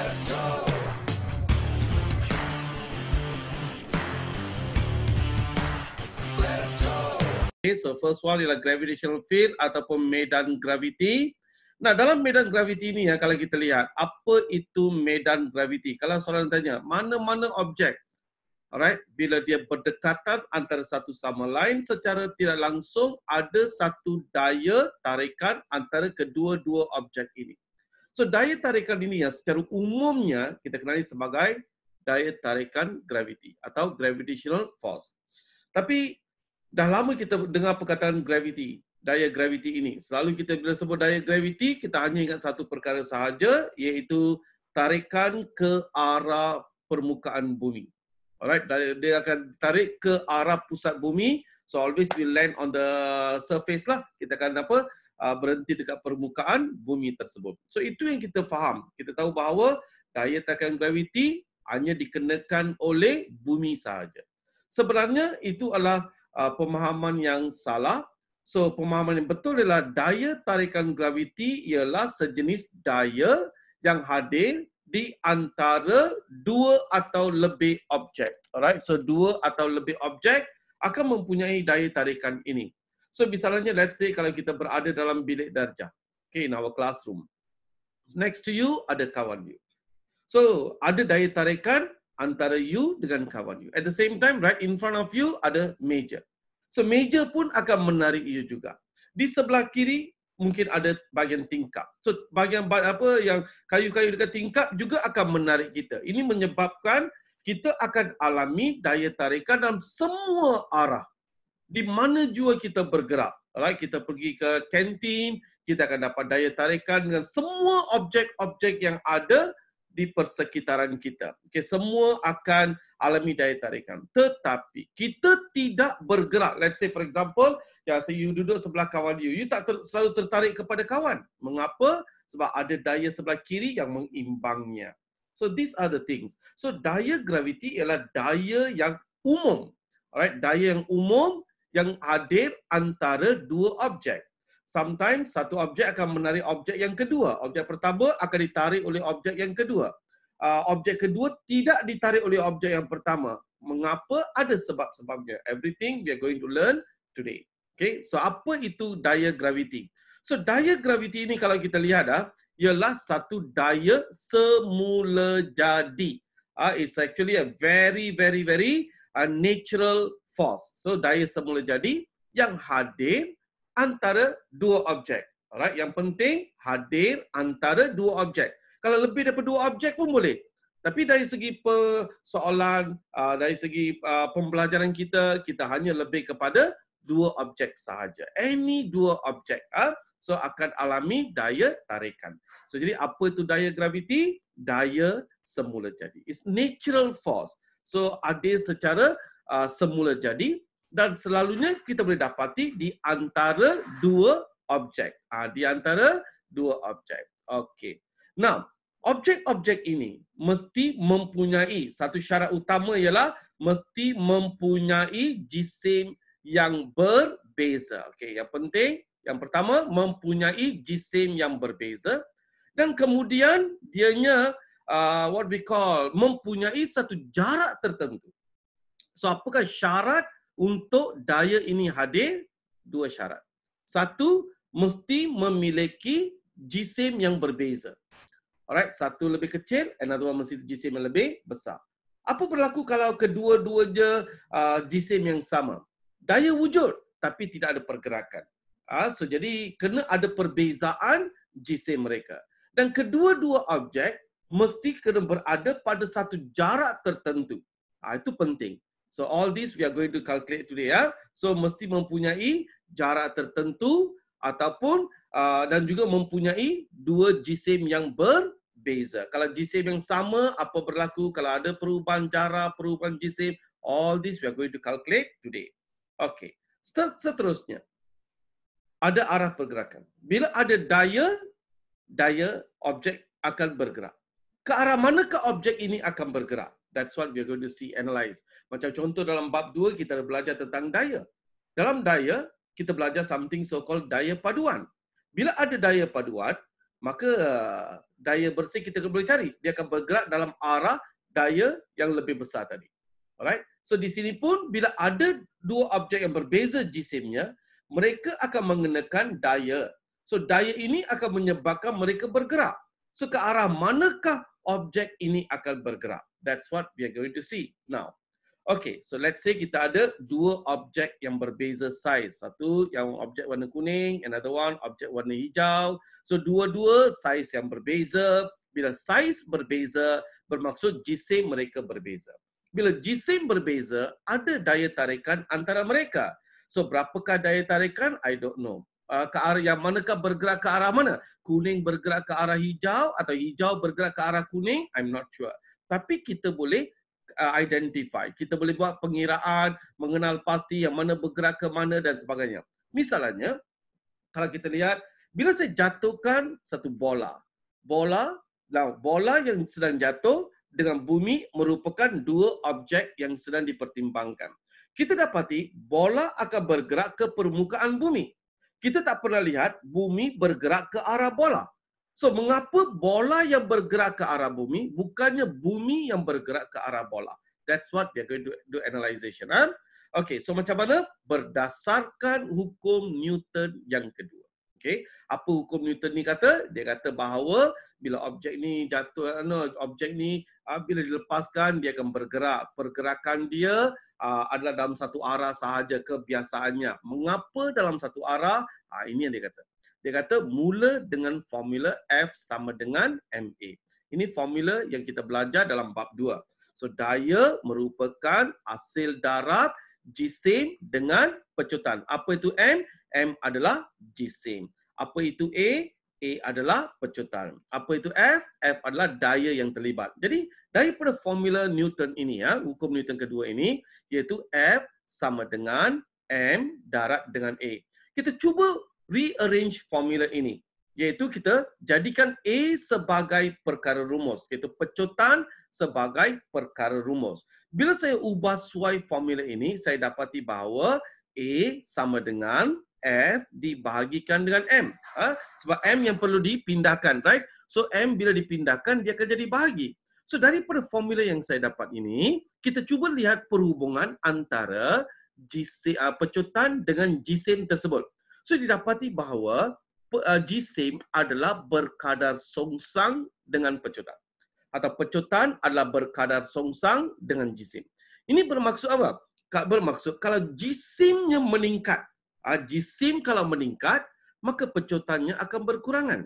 Okay, so first one ialah gravitational field ataupun medan graviti. Nah, dalam medan graviti ini ya, kalau kita lihat, apa itu medan graviti? Kalau soalan tanya, mana-mana objek, alright, bila dia berdekatan antara satu sama lain, secara tidak langsung ada satu daya tarikan antara kedua-dua objek ini. So, daya tarikan ini ya, secara umumnya kita kenali sebagai daya tarikan graviti atau gravitational force. Tapi dah lama kita dengar perkataan gravity, daya gravity ini. Selalu kita bila sebut daya gravity, kita hanya ingat satu perkara sahaja, iaitu tarikan ke arah permukaan bumi. Alright, dia akan tarik ke arah pusat bumi. So always will land on the surface lah. Kita akan berhenti dekat permukaan bumi tersebut. So itu yang kita faham. Kita tahu bahawa daya tarikan gravity hanya dikenakan oleh bumi sahaja. Sebenarnya itu adalah pemahaman yang salah. So pemahaman yang betul adalah daya tarikan graviti ialah sejenis daya yang hadir di antara dua atau lebih objek. Alright, so dua atau lebih objek akan mempunyai daya tarikan ini. So misalnya let's say kalau kita berada dalam bilik darjah, okay, in our classroom. Next to you ada kawan you. So ada daya tarikan antara you dengan kawan you. At the same time, right in front of you ada meja. So meja pun akan menarik you juga. Di sebelah kiri mungkin ada bahagian tingkap. So bahagian apa yang kayu-kayu dekat tingkap juga akan menarik kita. Ini menyebabkan kita akan alami daya tarikan dalam semua arah. Di mana jua kita bergerak. Right? Kita pergi ke kantin, kita akan dapat daya tarikan dengan semua objek-objek yang ada di persekitaran kita. Okay, semua akan alami daya tarikan. Tetapi kita tidak bergerak. Let's say for example, ya, so you duduk sebelah kawan you tak selalu tertarik kepada kawan. Mengapa? Sebab ada daya sebelah kiri yang mengimbangnya. So these are the things. So daya graviti ialah daya yang umum. Alright, daya yang umum yang hadir antara dua objek. Sometimes satu objek akan menarik objek yang kedua. Objek pertama akan ditarik oleh objek yang kedua. Objek kedua tidak ditarik oleh objek yang pertama. Mengapa? Ada sebab-sebabnya. Everything we are going to learn today. Okay, so apa itu daya graviti? So daya graviti ini kalau kita lihat ialah satu daya semula jadi. It's actually a very natural force. So daya semula jadi yang hadir antara dua objek. Alright, yang penting hadir antara dua objek. Kalau lebih daripada dua objek pun boleh. Tapi dari segi persoalan, dari segi pembelajaran kita hanya lebih kepada dua objek sahaja. Any dua objek, so akan alami daya tarikan. So jadi apa itu daya graviti? Daya semula jadi. It's natural force. So ada secara semula jadi. Dan selalunya kita boleh dapati di antara dua objek. Di antara dua objek. Okey. Now, objek-objek ini mesti mempunyai, satu syarat utama ialah mesti mempunyai jisim yang berbeza. Okey, yang penting, yang pertama mempunyai jisim yang berbeza. Dan kemudian dianya what we call mempunyai satu jarak tertentu. So apakah syarat untuk daya ini hadir? Dua syarat. Satu, mesti memiliki jisim yang berbeza. Alright, satu lebih kecil, another one mesti jisim yang lebih besar. Apa berlaku kalau kedua-duanya jisim yang sama? Daya wujud, tapi tidak ada pergerakan. So jadi kena ada perbezaan jisim mereka. Dan kedua-dua objek mesti kena berada pada satu jarak tertentu. Itu penting. So all this we are going to calculate today. So mesti mempunyai jarak tertentu ataupun dan juga mempunyai dua jisim yang berbeza. Kalau jisim yang sama, apa berlaku? Kalau ada perubahan jarak, perubahan jisim, all this we are going to calculate today. Okay. Seterusnya, ada arah pergerakan. Bila ada daya objek akan bergerak. Ke arah manakah objek ini akan bergerak? That's what we are going to see, analyze. Macam contoh dalam bab 2, kita belajar tentang daya. Dalam daya, kita belajar something so-called daya paduan. Bila ada daya paduan, maka daya bersih kita boleh cari. Dia akan bergerak dalam arah daya yang lebih besar tadi. Alright? So di sini pun bila ada dua objek yang berbeza jisimnya, mereka akan mengenakan daya. So daya ini akan menyebabkan mereka bergerak. So ke arah manakah objek ini akan bergerak? That's what we are going to see now. Okay, so let's say kita ada dua objek yang berbeza size. Satu yang objek warna kuning, another one objek warna hijau. So dua-dua size yang berbeza. Bila size berbeza, bermaksud jisim mereka berbeza. Bila jisim berbeza, ada daya tarikan antara mereka. So berapakah daya tarikan? I don't know. Ke arah yang manakah bergerak ke arah mana? Kuning bergerak ke arah hijau atau hijau bergerak ke arah kuning? I'm not sure. Tapi kita boleh identify. Kita boleh buat pengiraan, mengenal pasti yang mana bergerak ke mana dan sebagainya. Misalnya, kalau kita lihat, bila saya jatuhkan satu bola yang sedang jatuh dengan bumi merupakan dua objek yang sedang dipertimbangkan. Kita dapati bola akan bergerak ke permukaan bumi. Kita tak pernah lihat bumi bergerak ke arah bola. So, mengapa bola yang bergerak ke arah bumi, bukannya bumi yang bergerak ke arah bola? That's what we are going to do analyzation. Okay, so macam mana? Berdasarkan hukum Newton yang kedua. Okay, apa hukum Newton ni kata? Dia kata bahawa bila objek ni jatuh, objek ni bila dilepaskan, dia akan bergerak. Pergerakan dia adalah dalam satu arah sahaja kebiasaannya. Mengapa dalam satu arah? Ini yang dia kata. Dia kata mula dengan formula F sama dengan MA. Ini formula yang kita belajar dalam bab 2. So daya merupakan hasil darat jisim dengan pecutan. Apa itu M? M adalah jisim. Apa itu A? A adalah pecutan. Apa itu F? F adalah daya yang terlibat. Jadi daripada formula Newton ini, hukum Newton kedua ini, iaitu F sama dengan M darat dengan A. Kita cuba rearrange formula ini, iaitu kita jadikan A sebagai perkara rumus, iaitu pecutan sebagai perkara rumus. Bila saya ubah suai formula ini, saya dapati bahawa A sama dengan F dibahagikan dengan M. Sebab M yang perlu dipindahkan, right? So M bila dipindahkan, dia akan jadi bahagi. So daripada formula yang saya dapat ini, kita cuba lihat perhubungan antara pecutan dengan jisim tersebut. So didapati bahawa jisim adalah berkadar songsang dengan pecutan. Atau pecutan adalah berkadar songsang dengan jisim. Ini bermaksud apa? Bermaksud kalau jisimnya meningkat, jisim kalau meningkat, maka pecutannya akan berkurangan.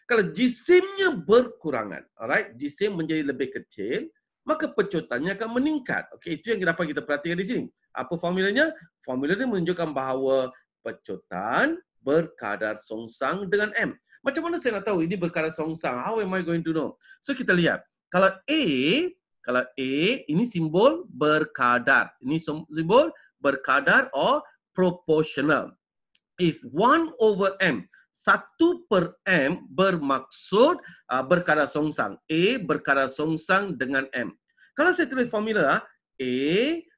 Kalau jisimnya berkurangan, alright, jisim menjadi lebih kecil, maka pecutannya akan meningkat. Okey, itu yang dapat kita perhatikan di sini. Apa formulanya? Formulanya menunjukkan bahawa pecutan berkadar songsang dengan M. Macam mana saya nak tahu ini berkadar songsang? How am I going to know? So kita lihat. Kalau A ini simbol berkadar. Ini simbol berkadar or proportional. If 1/M, 1/M bermaksud berkadar songsang. A berkadar songsang dengan M. Kalau saya tulis formula, A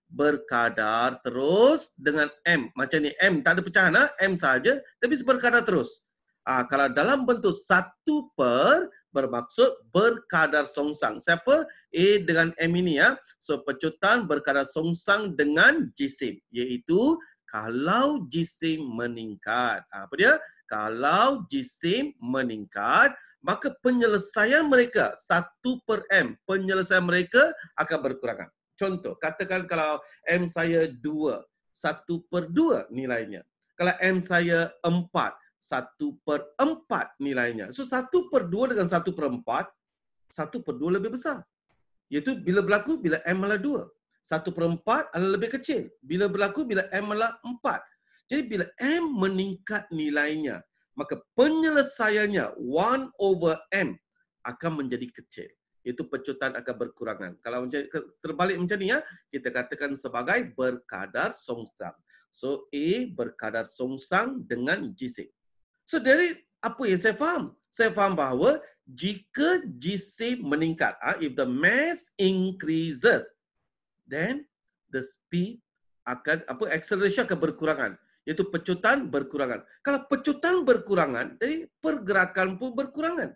berkadar terus dengan M. Macam ni, M tak ada pecahan, M saja, tapi berkadar terus. Kalau dalam bentuk 1 bermaksud berkadar songsang. Siapa? A dengan M ini ya. So pecutan berkadar songsang dengan jisim, iaitu kalau jisim meningkat. Apa dia? Kalau jisim meningkat, maka penyelesaian mereka 1/M, penyelesaian mereka akan berkurangan. Contoh, katakan kalau M saya 2, 1/2 nilainya. Kalau M saya 4, 1/4 nilainya. So 1/2 dengan 1/4, 1/2 lebih besar. Iaitu bila berlaku bila M adalah 2. 1/4 adalah lebih kecil. Bila berlaku bila M adalah 4. Jadi bila M meningkat nilainya, maka penyelesaiannya 1/M akan menjadi kecil. Itu pecutan akan berkurangan. Kalau terbalik macam ni ya, kita katakan sebagai berkadar songsang. So A berkadar songsang dengan jisim. So dari apa yang saya faham? Saya faham bahawa jika jisim meningkat, if the mass increases, then the speed akan acceleration akan berkurangan. iaitu pecutan berkurangan. Kalau pecutan berkurangan, jadi pergerakan pun berkurangan.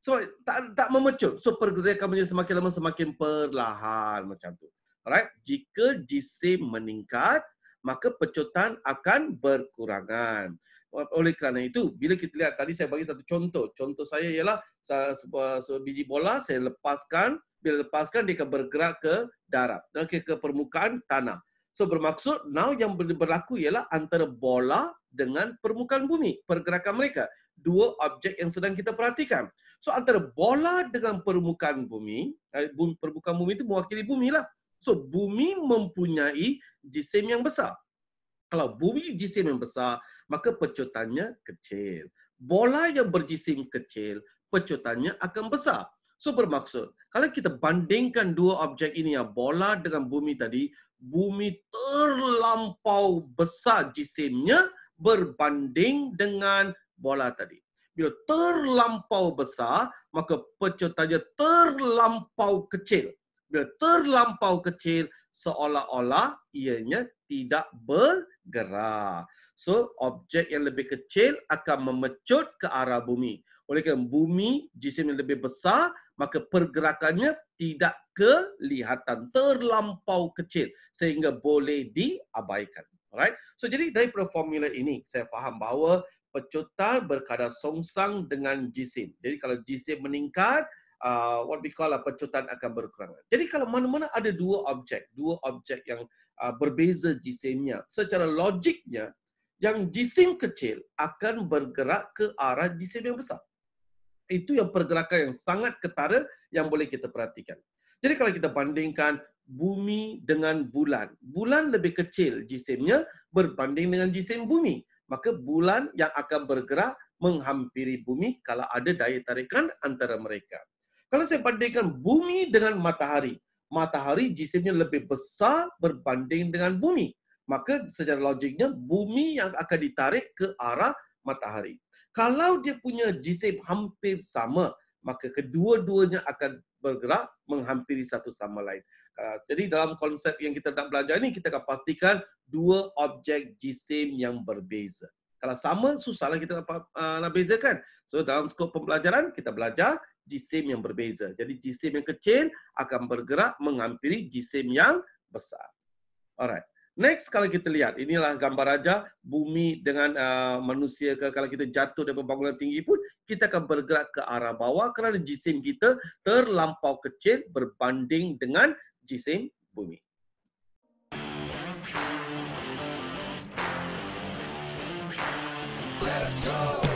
So, tak memecut. So, pergerakan menjadi semakin lama semakin perlahan macam tu. Alright? Jika jisim meningkat, maka pecutan akan berkurangan. Oleh kerana itu, bila kita lihat tadi saya bagi satu contoh. Contoh saya ialah sebuah biji bola saya lepaskan, bila lepaskan dia akan bergerak ke darat, ke permukaan tanah. So bermaksud now yang berlaku ialah antara bola dengan permukaan bumi, pergerakan mereka. Dua objek yang sedang kita perhatikan. So antara bola dengan permukaan bumi, permukaan bumi itu mewakili bumi lah. So bumi mempunyai jisim yang besar. Kalau bumi jisim yang besar, maka pecutannya kecil. Bola yang berjisim kecil, pecutannya akan besar. So bermaksud, kalau kita bandingkan dua objek ini, bola dengan bumi tadi, bumi terlampau besar jisimnya berbanding dengan bola tadi. Bila terlampau besar, maka pecutannya terlampau kecil. Bila terlampau kecil, seolah-olah ianya tidak bergerak. So, objek yang lebih kecil akan memecut ke arah bumi. Oleh kerana bumi, jisim yang lebih besar, maka pergerakannya tidak kelihatan, terlampau kecil sehingga boleh diabaikan. Alright? So, jadi daripada formula ini, saya faham bahawa pecutan berkadar songsang dengan jisim. Jadi, kalau jisim meningkat, what we call pecutan akan berkurangan. Jadi kalau mana-mana ada dua objek yang berbeza jisimnya, secara logiknya yang jisim kecil akan bergerak ke arah jisim yang besar. Itu yang pergerakan yang sangat ketara yang boleh kita perhatikan. Jadi kalau kita bandingkan bumi dengan bulan, bulan lebih kecil jisimnya berbanding dengan jisim bumi, maka bulan yang akan bergerak menghampiri bumi kalau ada daya tarikan antara mereka. Kalau saya bandingkan bumi dengan matahari, matahari jisimnya lebih besar berbanding dengan bumi. Maka secara logiknya, bumi yang akan ditarik ke arah matahari. Kalau dia punya jisim hampir sama, maka kedua-duanya akan bergerak menghampiri satu sama lain. Jadi dalam konsep yang kita nak belajar ini, kita akan pastikan dua objek jisim yang berbeza. Kalau sama, susahlah kita nak bezakan. So dalam skop pembelajaran, kita belajar jisim yang berbeza. Jadi jisim yang kecil akan bergerak menghampiri jisim yang besar. Alright. Next, kalau kita lihat, inilah gambar raja bumi dengan manusia. Kalau kita jatuh dari bangunan tinggi pun, kita akan bergerak ke arah bawah kerana jisim kita terlampau kecil berbanding dengan jisim bumi. Let's go!